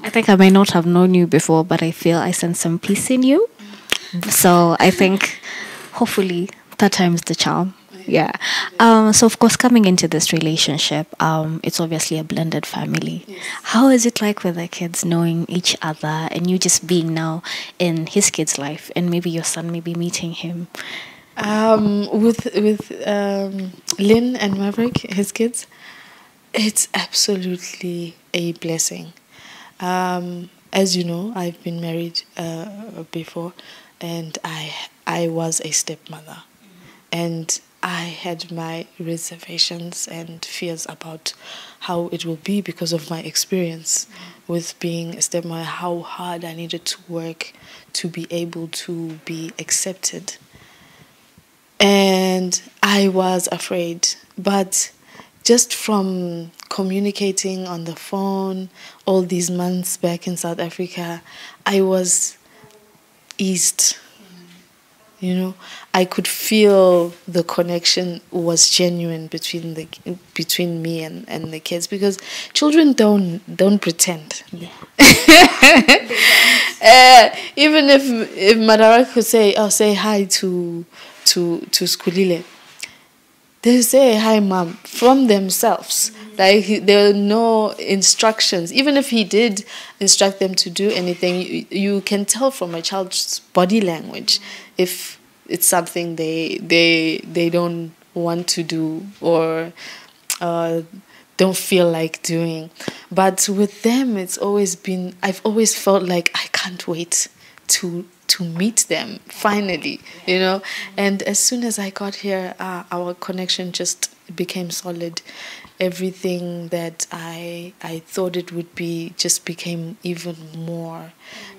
I think I may not have known you before, but I feel I sense some peace in you. So I think hopefully that time's the charm. Yeah. So of course, coming into this relationship, it's obviously a blended family. Yes. How is it like with the kids knowing each other and you just being now in his kid's life and maybe your son maybe meeting him? With Lynn and Maverick, his kids, it's absolutely a blessing. As you know, I've been married before, and I was a stepmother, and I had my reservations and fears about how it will be because of my experience with being a stepmother, how hard I needed to work to be able to be accepted. And I was afraid, but just from communicating on the phone all these months back in South Africa, I was eased. You know, I could feel the connection was genuine between me and the kids, because children don't pretend. Yeah. Even if Madaraka could say, "Oh, say hi to SKHULILE," they say hi, mom, from themselves. Like there are no instructions. Even if he did instruct them to do anything, you can tell from a child's body language if it's something they don't want to do or don't feel like doing. But with them, it's always been, I've always felt like I can't wait to to meet them finally, you know. And as soon as I got here, our connection just became solid. Everything that I thought it would be just became even more,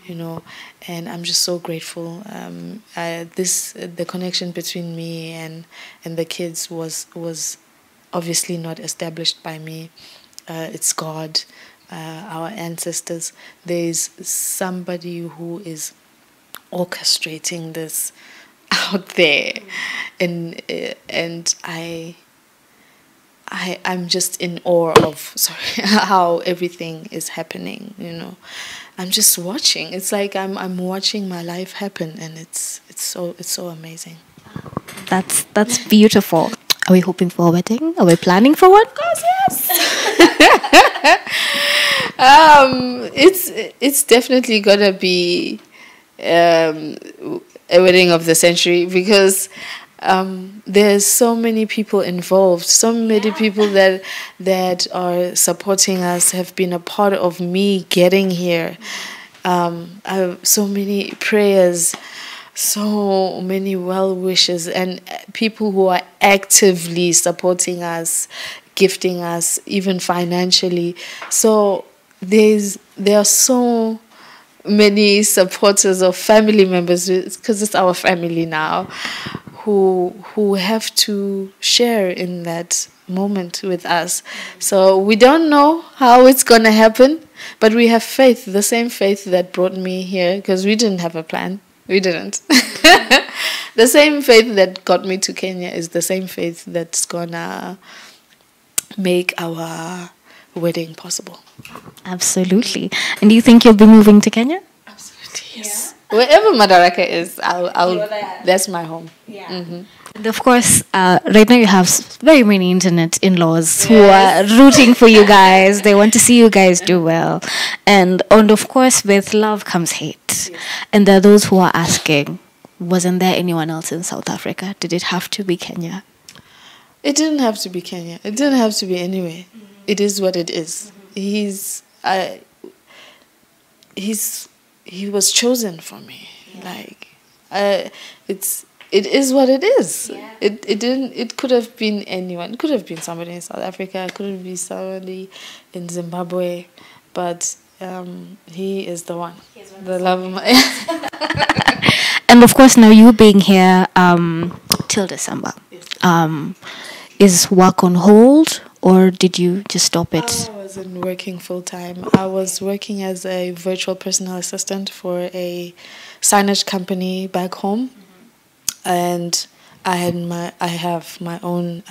you know. And I'm just so grateful. The connection between me and the kids was obviously not established by me. It's God, our ancestors. There's somebody who is orchestrating this out there, and I'm just in awe of how everything is happening. You know, I'm just watching. It's like I'm watching my life happen, and it's so amazing. That's beautiful. Are we hoping for a wedding? Are we planning for one? Of course, yes. It's definitely gonna be a wedding of the century, because there's so many people involved, so many people that are supporting us, have been a part of me getting here. So many prayers, so many well wishes, and people who are actively supporting us, gifting us, even financially. So there are so many supporters of family members, because it's our family now, who have to share in that moment with us. So we don't know how it's going to happen, but we have faith, the same faith that brought me here, because we didn't have a plan. We didn't. The same faith that got me to Kenya is the same faith that's gonna make our wedding possible. Absolutely. And do you think you'll be moving to Kenya? Absolutely, yes. Yeah. Wherever Madaraka is, I'll that's my home. Yeah. Mm-hmm. And of course, right now you have very many internet in-laws who are rooting for you guys. They want to see you guys do well. And of course, with love comes hate. Yes. And there are those who are asking, wasn't there anyone else in South Africa? Did it have to be Kenya? It didn't have to be Kenya. It didn't have to be anywhere. Mm-hmm. It is what it is. Mm-hmm. He was chosen for me. Yeah. It is what it is. Yeah. It could have been anyone. It could have been somebody in South Africa. It could have been somebody in Zimbabwe, but he is the one. The love of my. And of course, now you being here till December, is work on hold, or did you just stop it? I wasn't working full time. I was working as a virtual personal assistant for a signage company back home. And I have my own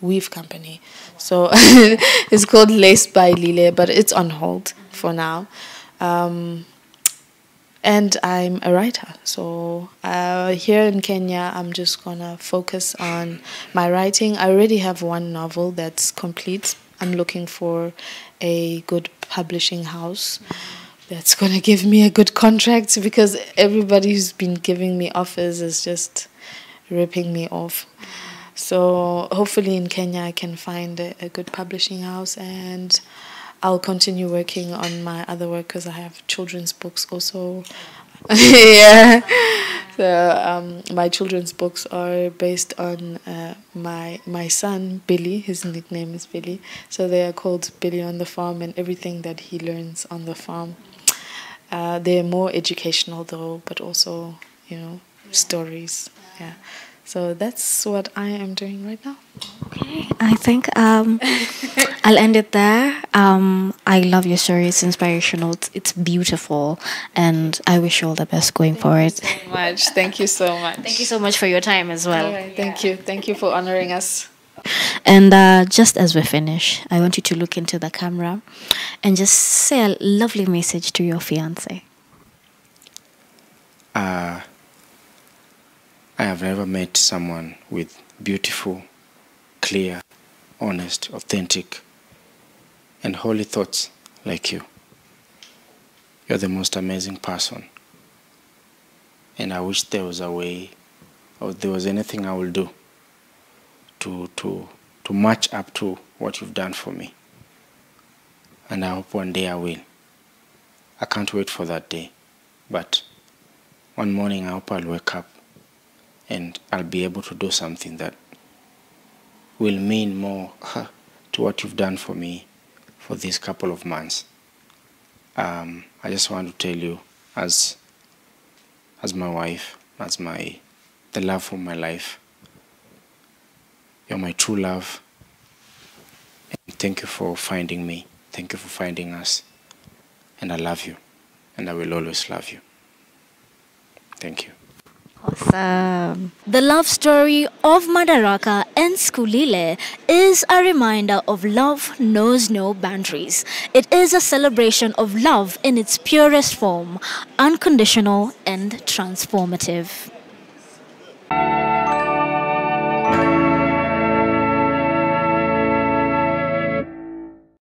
weave company, so it's called Lace by Lile, but it's on hold for now. And I'm a writer, so here in Kenya, I'm just gonna focus on my writing. I already have one novel that's complete. I'm looking for a good publishing house that's going to give me a good contract, because everybody who's been giving me offers is just ripping me off. So hopefully in Kenya I can find a good publishing house, and I'll continue working on my other work, because I have children's books also. Yeah. So my children's books are based on my son Billy. His nickname is Billy, so they are called Billy on the Farm, and everything that he learns on the farm. They're more educational though, but also, stories. Yeah. So that's what I am doing right now. Okay, I think I'll end it there. I love your story. It's inspirational. It's beautiful, and I wish you all the best going forward. Thank you so much. Thank you so much. Thank you so much for your time as well. All right, thank you. Thank you for honoring us. And just as we finish, I want you to look into the camera and just say a lovely message to your fiancé. I have never met someone with beautiful, clear, honest, authentic, and holy thoughts like you. You're the most amazing person. And I wish there was a way, or there was anything I will do to match up to what you've done for me. And I hope one day I will. I can't wait for that day. But one morning I hope I'll wake up and I'll be able to do something that will mean more to what you've done for me for these couple of months. I just want to tell you, as my wife, as the love of my life, you're my true love. And thank you for finding me. Thank you for finding us. And I love you. And I will always love you. Thank you. Awesome. The love story of Madaraka and SKHULILE is a reminder of love knows no boundaries. It is a celebration of love in its purest form, unconditional and transformative.